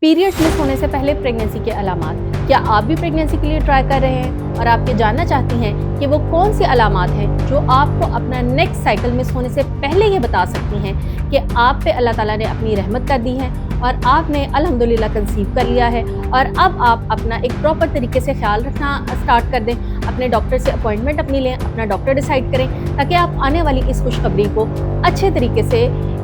Periods miss होने से पहले प्रेगनेंसी के अलामात। क्या आप भी प्रेगनेंसी के लिए ट्राई कर रहे हैं और आप ये जानना चाहती हैं कि वो कौन सी अलामात हैं जो आपको अपना नेक्स्ट साइकिल मिस होने से पहले ये बता सकती हैं कि आप पे अल्लाह ताला ने अपनी रहमत कर दी है और आपने अल्हम्दुलिल्लाह कंसीव कर लिया है और अब आप अपना एक प्रॉपर तरीके से ख्याल रखना स्टार्ट कर दें। अपने डॉक्टर से अपॉइंटमेंट अपनी लें, अपना डॉक्टर डिसाइड करें ताकि आप आने वाली इस खुशखबरी को अच्छे तरीके से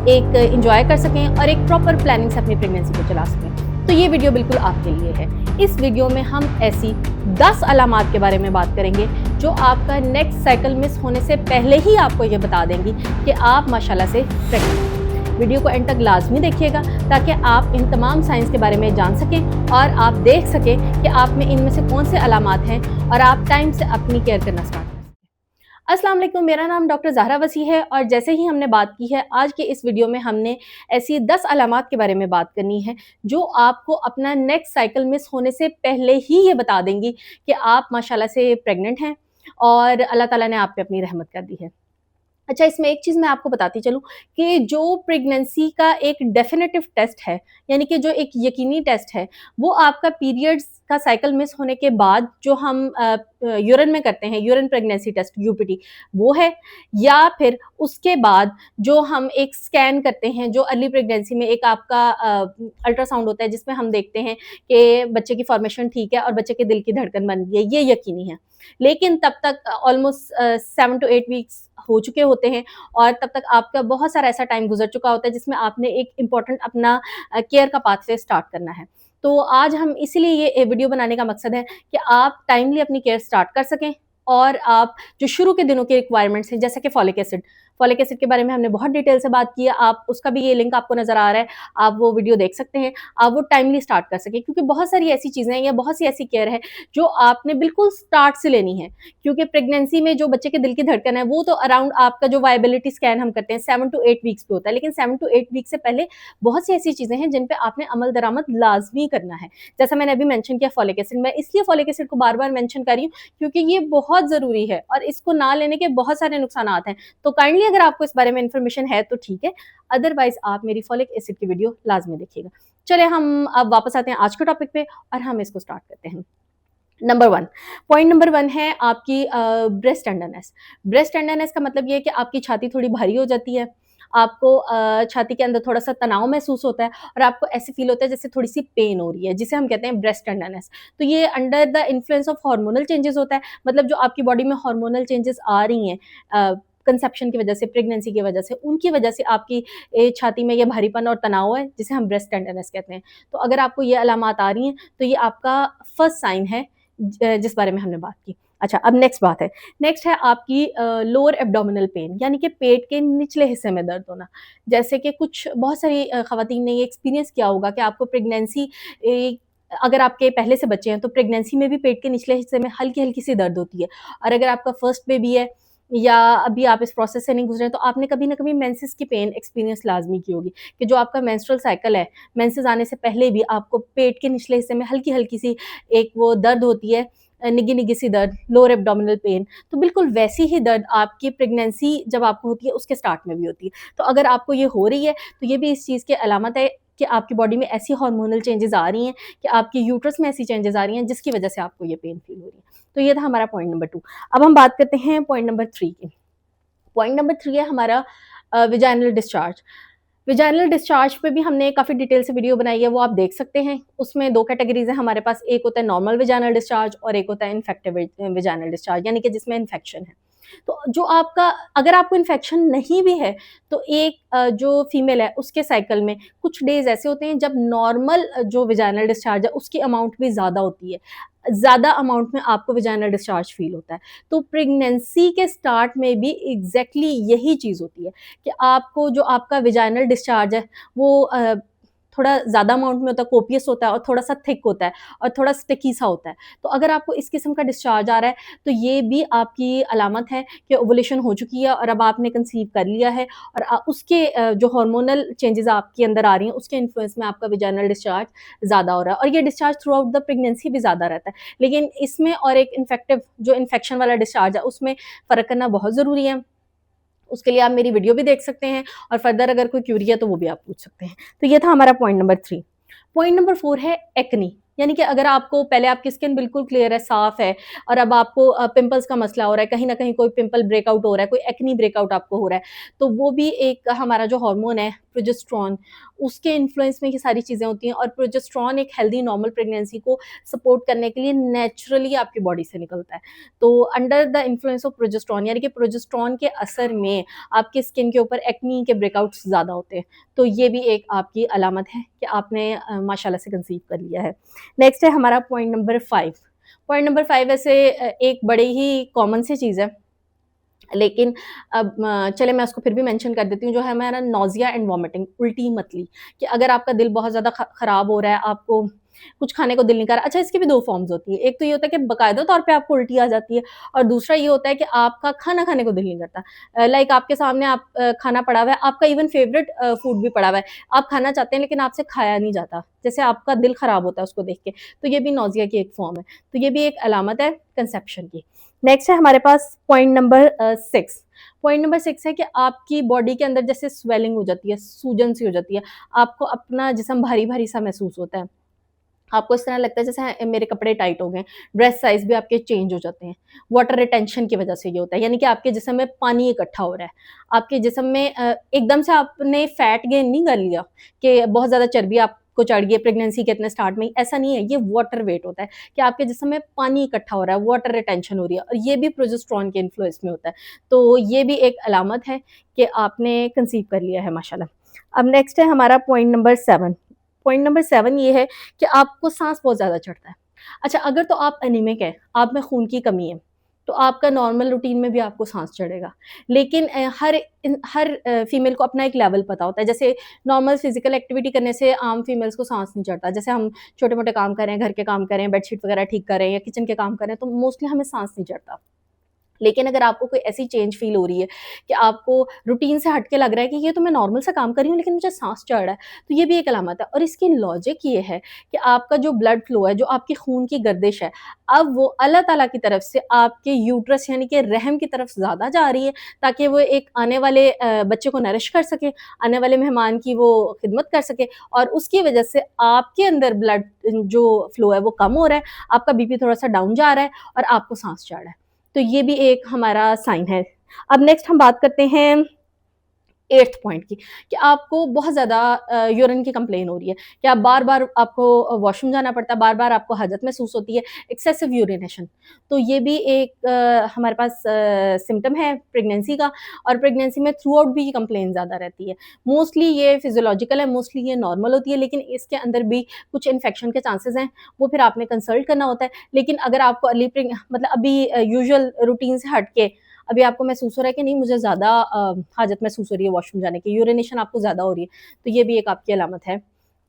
एक एंजॉय कर सकें और एक प्रॉपर प्लानिंग से अपनी प्रेगनेंसी को चला सकें। तो ये वीडियो बिल्कुल आपके लिए है। इस वीडियो में हम ऐसी 10 अलामात के बारे में बात करेंगे जो आपका नेक्स्ट साइकिल मिस होने से पहले ही आपको ये बता देंगी कि आप माशाल्लाह से प्रेग्नेंट हैं। वीडियो को एंड तक लाजमी देखिएगा ताकि आप इन तमाम साइंस के बारे में जान सकें और आप देख सकें कि आप में इनमें से कौन से अलामात हैं और आप टाइम से अपनी केयर करना स्टार्ट करें। अस्सलाम वालेकुम, मेरा नाम डॉक्टर ज़हरा वसी है और जैसे ही हमने बात की है आज के इस वीडियो में हमने ऐसी 10 अलामात के बारे में बात करनी है जो आपको अपना नेक्स्ट साइकिल मिस होने से पहले ही ये बता देंगी कि आप माशाल्लाह से प्रेग्नेंट हैं और अल्लाह ताला ने आप पे अपनी रहमत कर दी है। अच्छा, इसमें एक चीज़ मैं आपको बताती चलूँ कि जो प्रेगनेंसी का एक डेफिनेटिव टेस्ट है, यानी कि जो एक यकीनी टेस्ट है, वो आपका पीरियड्स का साइकिल मिस होने के बाद जो हम यूरिन में करते हैं, यूरिन प्रेगनेंसी टेस्ट यूपीटी, वो है या फिर उसके बाद जो हम एक स्कैन करते हैं, जो अर्ली प्रेगनेंसी में एक आपका अल्ट्रासाउंड होता है जिसमें हम देखते हैं कि बच्चे की फॉर्मेशन ठीक है और बच्चे के दिल की धड़कन बन गई है, ये यकीनी है। लेकिन तब तक ऑलमोस्ट 7 टू 8 वीक्स हो चुके होते हैं और तब तक आपका बहुत सारा ऐसा टाइम गुजर चुका होता है जिसमें आपने एक इम्पॉर्टेंट अपना केयर का पाथवे स्टार्ट करना है। तो आज हम इसीलिए ये वीडियो बनाने का मकसद है कि आप टाइमली अपनी केयर स्टार्ट कर सकें और आप जो शुरू के दिनों के रिक्वायरमेंट्स हैं जैसे कि फॉलिक एसिड के बारे में हमने बहुत डिटेल से बात की है। आप उसका भी ये लिंक आपको नजर आ रहा है, आप वो वीडियो देख सकते हैं, आप वो टाइमली स्टार्ट कर सकें क्योंकि बहुत सारी ऐसी चीजें हैं या बहुत सी ऐसी केयर है जो आपने बिल्कुल स्टार्ट से लेनी है। क्योंकि प्रेगनेंसी में जो बच्चे के दिल की धड़कन है वो तो अराउंड आपका जो वायबिलिटी स्कैन हम करते हैं 7 टू 8 वीक्स पे होता है, लेकिन 7 टू 8 वीक से पहले बहुत सी ऐसी चीजें हैं जिन पे आपने अमल दरामद लाजमी करना है। जैसा मैंने अभी मेंशन किया फॉलिक एसिड, मैं इसलिए फॉलिक एसिड को बार बार मेंशन कर रही हूँ क्योंकि ये बहुत जरूरी है और इसको ना लेने के बहुत सारे नुकसान हैं। तो काइंडली अगर आपको इस बारे में इंफॉर्मेशन है तो ठीक है, अदरवाइज आप मेरी फॉलिक एसिड की वीडियो लाजमी देखिएगा। चले हम अब वापस आते हैं आज के टॉपिक पे और हम इसको स्टार्ट करते हैं। पॉइंट नंबर वन है आपकी ब्रेस्ट टेंडरनेस। ब्रेस्ट टेंडरनेस का मतलब ये है कि आपकी छाती थोड़ी भारी हो जाती है, आपको छाती के अंदर थोड़ा सा तनाव महसूस होता है और आपको ऐसे फील होता है जैसे थोड़ी सी पेन हो रही है, जिसे हम कहते हैं ब्रेस्ट टेंडरनेस। तो ये under the influence of hormonal changes होता है, मतलब जो आपकी बॉडी में हार्मोनल चेंजेस आ रही हैं कंसेप्शन की वजह से, प्रेगनेंसी की वजह से, उनकी वजह से आपकी छाती में ये भारीपन और तनाव है जिसे हम ब्रेस्ट टेंडरनेस कहते हैं। तो अगर आपको ये अलामात आ रही हैं तो ये आपका फर्स्ट साइन है जिस बारे में हमने बात की। अच्छा, अब नेक्स्ट बात है, नेक्स्ट है आपकी लोअर एब्डोमिनल पेन, यानी कि पेट के निचले हिस्से में दर्द होना। जैसे कि कुछ बहुत सारी खवातीन ने ये एक्सपीरियंस किया होगा कि आपको प्रेगनेंसी अगर आपके पहले से बच्चे हैं तो प्रेगनेंसी में भी पेट के निचले हिस्से में हल्की हल्की सी दर्द होती है और अगर आपका फर्स्ट बेबी है या अभी आप इस प्रोसेस से नहीं गुजरे तो आपने कभी ना कभी मेंसेस की पेन एक्सपीरियंस लाजमी की होगी कि जो आपका मेंस्ट्रुअल साइकिल है, मेंसेस आने से पहले भी आपको पेट के निचले हिस्से में हल्की हल्की सी एक वो दर्द होती है, निगी निगी सी दर्द, लोअर एब्डोमिनल पेन। तो बिल्कुल वैसी ही दर्द आपकी प्रेगनेंसी जब आपको होती है उसके स्टार्ट में भी होती है। तो अगर आपको ये हो रही है तो ये भी इस चीज़ की अलामत है कि आपकी बॉडी में ऐसी हार्मोनल चेंजेस आ रही हैं कि आपके यूट्रस में ऐसी चेंजेस आ रही हैं जिसकी वजह से आपको ये पेन फील हो रही है। तो ये था हमारा पॉइंट नंबर 2। अब हम बात करते हैं पॉइंट नंबर 3 की। पॉइंट नंबर 3 है हमारा विजाइनल डिस्चार्ज। विजाइनल डिस्चार्ज पे भी हमने काफ़ी डिटेल से वीडियो बनाई है, वो आप देख सकते हैं। उसमें 2 कैटेगरीज है हमारे पास, एक होता है नॉर्मल विजाइनल डिस्चार्ज और एक होता है इन्फेक्टिव विजाइनल डिस्चार्ज, यानी कि जिसमें इन्फेक्शन है। तो जो आपका अगर आपको इन्फेक्शन नहीं भी है तो एक जो फीमेल है उसके साइकिल में कुछ डेज ऐसे होते हैं जब नॉर्मल जो विजाइनल डिस्चार्ज है उसकी अमाउंट भी ज़्यादा होती है, ज़्यादा अमाउंट में आपको विजाइनल डिस्चार्ज फील होता है। तो प्रेगनेंसी के स्टार्ट में भी एग्जैक्टली यही चीज़ होती है कि आपको जो आपका विजाइनल डिस्चार्ज है वो थोड़ा ज़्यादा अमाउंट में होता है, कोपियस होता है और थोड़ा सा थिक होता है और थोड़ा स्टिकी सा होता है। तो अगर आपको इस किस्म का डिस्चार्ज आ रहा है तो ये भी आपकी अलामत है कि ओवुलेशन हो चुकी है और अब आपने कंसीव कर लिया है और उसके जो हार्मोनल चेंजेस आपके अंदर आ रही हैं उसके इन्फ्लुएंस में आपका विजाइनल डिस्चार्ज ज़्यादा हो रहा है और ये discharge through out the pregnancy भी ज़्यादा रहता है। लेकिन इसमें और एक इन्फेक्टिव जो इन्फेक्शन वाला डिस्चार्ज है उसमें फ़र्क करना बहुत ज़रूरी है। उसके लिए आप मेरी वीडियो भी देख सकते हैं और फर्दर अगर कोई क्यूरी है तो वो भी आप पूछ सकते हैं। तो ये था हमारा पॉइंट नंबर 3। पॉइंट नंबर 4 है एक्नी, यानी कि अगर आपको पहले आपकी स्किन बिल्कुल क्लियर है, साफ है और अब आपको पिंपल्स का मसला हो रहा है, कहीं न कहीं कोई पिंपल ब्रेकआउट हो रहा है, कोई एक्नी ब्रेकआउट आपको हो रहा है, तो वो भी एक हमारा जो हार्मोन है प्रोजेस्टेरोन, उसके इन्फ्लुएंस में ये सारी चीज़ें होती हैं और प्रोजेस्टेरोन एक हेल्दी नॉर्मल प्रेगनेंसी को सपोर्ट करने के लिए नेचुरली आपकी बॉडी से निकलता है। तो under the influence of progesterone, यानी कि प्रोजेस्टेरोन के असर में आपकी स्किन के ऊपर एक्नी के ब्रेकआउट्स ज़्यादा होते हैं। तो ये भी एक आपकी अलामत है कि आपने माशाल्लाह से कंसीव कर लिया है। नेक्स्ट है हमारा पॉइंट नंबर 5। पॉइंट नंबर 5 वैसे एक बड़ी ही कॉमन सी चीज़ है, लेकिन अब चले मैं उसको फिर भी मेंशन कर देती हूँ, जो है हमारा नॉज़िया एंड वॉमिटिंग, उल्टी मतली, कि अगर आपका दिल बहुत ज़्यादा खराब हो रहा है, आपको कुछ खाने को दिल नहीं कर रहा। अच्छा, इसकी भी 2 फ़ॉर्म्स होती हैं। एक तो ये होता है कि बाकायदा तौर पे आपको उल्टी आ जाती है और दूसरा ये होता है कि आपका खाना खाने को दिल नहीं करता। लाइक आपके सामने आप खाना पड़ा हुआ है, आपका इवन फ़ेवरेट फूड भी पड़ा हुआ है, आप खाना चाहते हैं लेकिन आपसे खाया नहीं जाता, जैसे आपका दिल खराब होता है उसको देख के, तो ये भी नॉज़िया की एक फ़ॉर्म है। तो ये भी एक अलामत है कंसेप्शन की। नेक्स्ट है हमारे पास पॉइंट नंबर 6। पॉइंट नंबर 6 है कि आपकी बॉडी के अंदर जैसे स्वेलिंग हो जाती है, सूजन सी हो जाती है, आपको अपना जिस्म भारी-भारी सा महसूस होता है। आपको इस तरह लगता है जैसे मेरे कपड़े टाइट हो गए, ड्रेस साइज़ भी आपके चेंज हो जाते हैं। वाटर रिटेंशन की वजह से ये होता है, यानी कि आपके जिस्म में पानी इकट्ठा हो रहा है। आपके जिस्म में एकदम से आपने फैट गेन नहीं कर लिया कि बहुत ज़्यादा चर्बी आपको चढ़ गई है प्रेगनेंसी के इतने स्टार्ट में ही, ऐसा नहीं है। ये वाटर वेट होता है कि आपके जिस्म में पानी इकट्ठा हो रहा है, वाटर रिटेंशन हो रही है और ये भी प्रोजेस्टेरोन के इन्फ्लुएंस में होता है। तो ये भी एक अलामत है कि आपने कंसीव कर लिया है माशाल्लाह। अब नेक्स्ट है हमारा पॉइंट नंबर 7। पॉइंट नंबर 7 ये है कि आपको साँस बहुत ज़्यादा चढ़ता है। अच्छा, अगर तो आप एनीमिक हैं, आप में खून की कमी है, तो आपका नॉर्मल रूटीन में भी आपको साँस चढ़ेगा। लेकिन हर फीमेल को अपना एक लेवल पता होता है। जैसे नॉर्मल फिज़िकल एक्टिविटी करने से आम फीमेल्स को साँस नहीं चढ़ता। जैसे हम छोटे-मोटे काम कर रहे हैं, घर के काम कर रहे हैं, बेडशीट वगैरह ठीक कर रहे हैं या किचन के काम कर रहे हैं, तो मोस्टली हमें साँस नहीं चढ़ता। लेकिन अगर आपको कोई ऐसी चेंज फ़ील हो रही है कि आपको रूटीन से हट के लग रहा है कि ये तो मैं नॉर्मल सा काम कर रही हूँ लेकिन मुझे साँस चढ़ रहा है, तो ये भी एक अलामत है और इसकी लॉजिक ये है कि आपका जो ब्लड फ्लो है, जो आपकी खून की गर्दिश है, अब वो अल्लाह ताला की तरफ से आपके यूट्रस यानी कि रहम की तरफ ज़्यादा जा रही है ताकि वो एक आने वाले बच्चे को नरिश कर सके, आने वाले मेहमान की वो खिदमत कर सके और उसकी वजह से आपके अंदर ब्लड जो फ्लो है वो कम हो रहा है, आपका बीपी थोड़ा-सा डाउन जा रहा है और आपको साँस चढ़ रहा है। तो ये भी एक हमारा साइन है। अब नेक्स्ट हम बात करते हैं 8th पॉइंट की कि आपको बहुत ज़्यादा यूरिन की कंप्लेन हो रही है कि आप बार-बार आपको वॉशरूम जाना पड़ता है, बार-बार आपको हजत महसूस होती है, एक्सेसिव यूरिनेशन। तो ये भी एक हमारे पास सिम्पटम है प्रेगनेंसी का और प्रेगनेंसी में थ्रू आउट भी ये कंप्लेन ज़्यादा रहती है। मोस्टली ये फिज़ियोलॉजिकल है, मोस्टली ये नॉर्मल होती है, लेकिन इसके अंदर भी कुछ इन्फेक्शन के चांसेज़ हैं, वो फिर आपने कंसल्ट करना होता है। लेकिन अगर आपको अर्ली मतलब अभी यूजुअल रूटीन से हट के अभी आपको महसूस हो रहा है कि नहीं मुझे ज़्यादा हाजत महसूस हो रही है वॉशरूम जाने की, यूरिनेशन आपको ज़्यादा हो रही है, तो ये भी एक आपकी अलामत है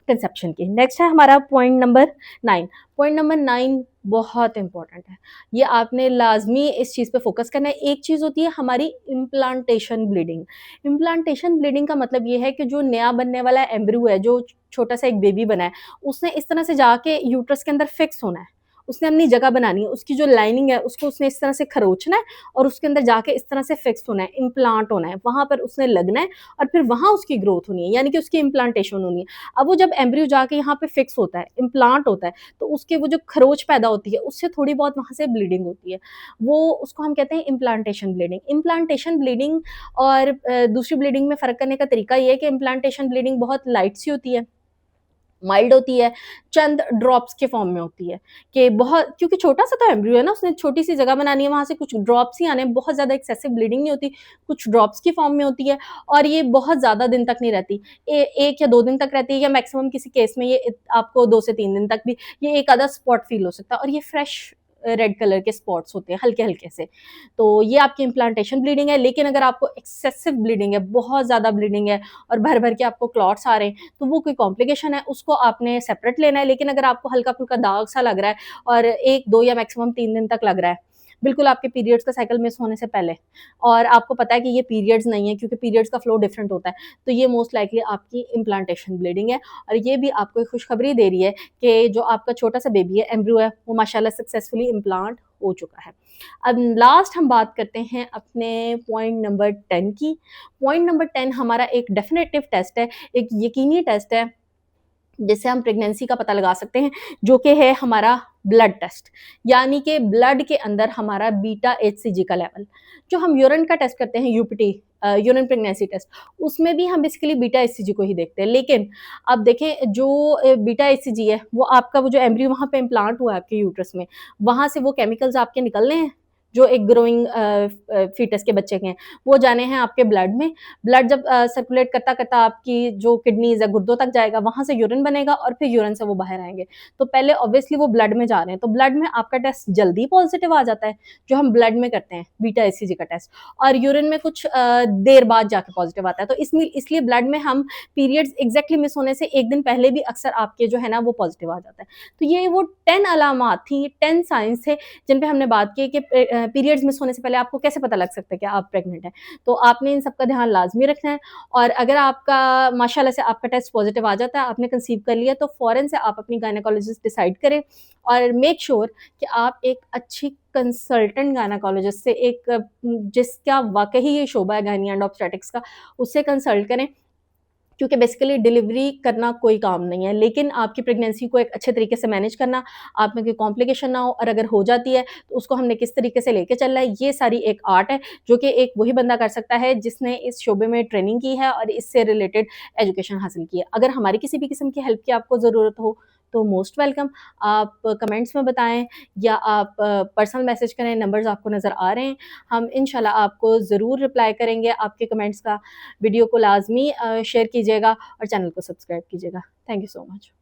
कंसेप्शन की। नेक्स्ट है हमारा पॉइंट नंबर 9। पॉइंट नंबर 9 बहुत इम्पोर्टेंट है। ये आपने लाज़मी इस चीज़ पे फ़ोकस करना है। एक चीज़ होती है हमारी इम्प्लांटेशन ब्लीडिंग। इम्प्लांटेशन ब्लीडिंग का मतलब ये है कि जो नया बनने वाला एम्ब्रियो है, जो छोटा-सा एक बेबी बना है, उसने इस तरह से जाके यूट्रस के अंदर फिक्स होना है। उसने अपनी जगह बनानी है, उसकी जो लाइनिंग है उसको उसने इस तरह से खरोंचना है और उसके अंदर जाके इस तरह से फिक्स होना है, इम्प्लांट होना है, वहाँ पर उसने लगना है और फिर वहाँ उसकी ग्रोथ होनी है, यानी कि उसकी इम्प्लांटेशन होनी है। अब वो जब एम्ब्रियो जाके यहाँ पे फिक्स होता है, इम्प्लांट होता है, तो उसके वो जो खरोंच पैदा होती है, उससे थोड़ी बहुत वहाँ से ब्लीडिंग होती है। वो उसको हम कहते हैं इम्प्लांटेशन ब्लीडिंग। इम्प्लांटेशन ब्लीडिंग और दूसरी ब्लीडिंग में फ़र्क करने का तरीका ये है कि इम्प्लांटेशन ब्लीडिंग बहुत लाइट सी होती है, माइल्ड होती है, चंद ड्रॉप्स के फॉर्म में होती है कि बहुत क्योंकि छोटा-सा तो एम्ब्रियो है ना, उसने छोटी-सी जगह बनानी है, वहाँ से कुछ ड्रॉप्स ही आने हैं, बहुत ज़्यादा एक्सेसिव ब्लीडिंग नहीं होती, कुछ ड्रॉप्स की फॉर्म में होती है और ये बहुत ज़्यादा दिन तक नहीं रहती। 1 या 2 दिन तक रहती है या मैक्सिमम किसी केस में ये आपको 2 से 3 दिन तक भी ये एक आधा स्पॉट फ़ील हो सकता है और ये फ्रेश रेड कलर के स्पॉट्स होते हैं, हल्के-हल्के से। तो ये आपकी इम्प्लांटेशन ब्लीडिंग है, लेकिन अगर आपको एक्सेसिव ब्लीडिंग है, बहुत ज़्यादा ब्लीडिंग है और भर-भर के आपको क्लॉट्स आ रहे हैं, तो वो कोई कॉम्प्लिकेशन है, उसको आपने सेपरेट लेना है। लेकिन अगर आपको हल्का-फुल्का दाग सा लग रहा है और 1, 2 या मैक्सिमम 3 दिन तक लग रहा है, बिल्कुल आपके पीरियड्स का साइकिल मिस होने से पहले और आपको पता है कि ये पीरियड्स नहीं है क्योंकि पीरियड्स का फ्लो डिफरेंट होता है, तो ये मोस्ट लाइकली आपकी इम्प्लांटेशन ब्लीडिंग है और ये भी आपको एक खुशखबरी दे रही है कि जो आपका छोटा-सा बेबी है, एम्ब्रियो है, वो माशाल्लाह सक्सेसफुली इम्प्लांट हो चुका है। अब लास्ट हम बात करते हैं अपने पॉइंट नंबर 10 की। पॉइंट नंबर 10 हमारा एक डेफिनेटिव टेस्ट है, एक यकीनी टेस्ट है जिससे हम प्रेगनेंसी का पता लगा सकते हैं, जो कि है हमारा ब्लड टेस्ट, यानी कि ब्लड के अंदर हमारा बीटा एचसीजी का लेवल। जो हम यूरिन का टेस्ट करते हैं, यूपीटी, यूरिन प्रेगनेंसी टेस्ट, उसमें भी हम बेसिकली बीटा एचसीजी को ही देखते हैं। लेकिन अब देखें, जो बीटा एचसीजी है, वो आपका वो जो एम्ब्रियो वहाँ पे इम्प्लांट हुआ है आपके यूट्रस में, वहाँ से वो केमिकल्स आपके निकलने हैं जो एक ग्रोइंग फीटस के बच्चे के हैं, वो जाने हैं आपके ब्लड में। ब्लड जब सर्कुलेट करता करता आपकी जो किडनीज है, गुर्दों तक जाएगा, वहां से यूरिन बनेगा और फिर यूरिन से वो बाहर आएंगे। तो पहले ऑब्वियसली वो ब्लड में जा रहे हैं, तो ब्लड में आपका टेस्ट जल्दी पॉजिटिव आ जाता है, जो हम ब्लड में करते हैं बीटा एचसीजी का टेस्ट, और यूरिन में कुछ देर बाद जाके पॉजिटिव आता है। तो इसमें इसलिए ब्लड में हम पीरियड्स एग्जैक्टली मिस होने से एक दिन पहले भी अक्सर आपके जो है ना वो पॉजिटिव आ जाता है। तो ये वो 10 अलामात थी, 10 साइंस थे जिन पे हमने बात की कि पीरियड्स मिस होने से पहले आपको कैसे पता लग सकता है कि आप प्रेग्नेंट हैं। तो आपने इन सब का ध्यान लाजमी रखना है, और अगर आपका माशाल्लाह से आपका टेस्ट पॉजिटिव आ जाता है, आपने कंसीव कर लिया, तो फ़ौरन से आप अपनी गायनेकोलॉजिस्ट डिसाइड करें, और मेक श्योर कि आप एक अच्छी कंसल्टेंट गायनेकोलॉजिस्ट से, एक जिसका वाकई ये शोबा है गायनी एंड ऑब्स्टेट्रिक्स का, उससे कंसल्ट करें। क्योंकि बेसिकली डिलीवरी करना कोई काम नहीं है, लेकिन आपकी प्रेगनेंसी को एक अच्छे तरीके से मैनेज करना, आप में कोई कॉम्प्लिकेशन ना हो, और अगर हो जाती है तो उसको हमने किस तरीके से लेके चलना है, ये सारी एक आर्ट है जो कि एक वही बंदा कर सकता है जिसने इस शोबे में ट्रेनिंग की है और इससे रिलेटेड एजुकेशन हासिल की है। अगर हमारी किसी भी किस्म की हेल्प की आपको ज़रूरत हो तो मोस्ट वेलकम, आप कमेंट्स में बताएं या आप पर्सनल मैसेज करें, नंबर्स आपको नज़र आ रहे हैं। हम इंशाल्लाह आपको ज़रूर रिप्लाई करेंगे आपके कमेंट्स का। वीडियो को लाजमी शेयर कीजिएगा और चैनल को सब्सक्राइब कीजिएगा। Thank you so much.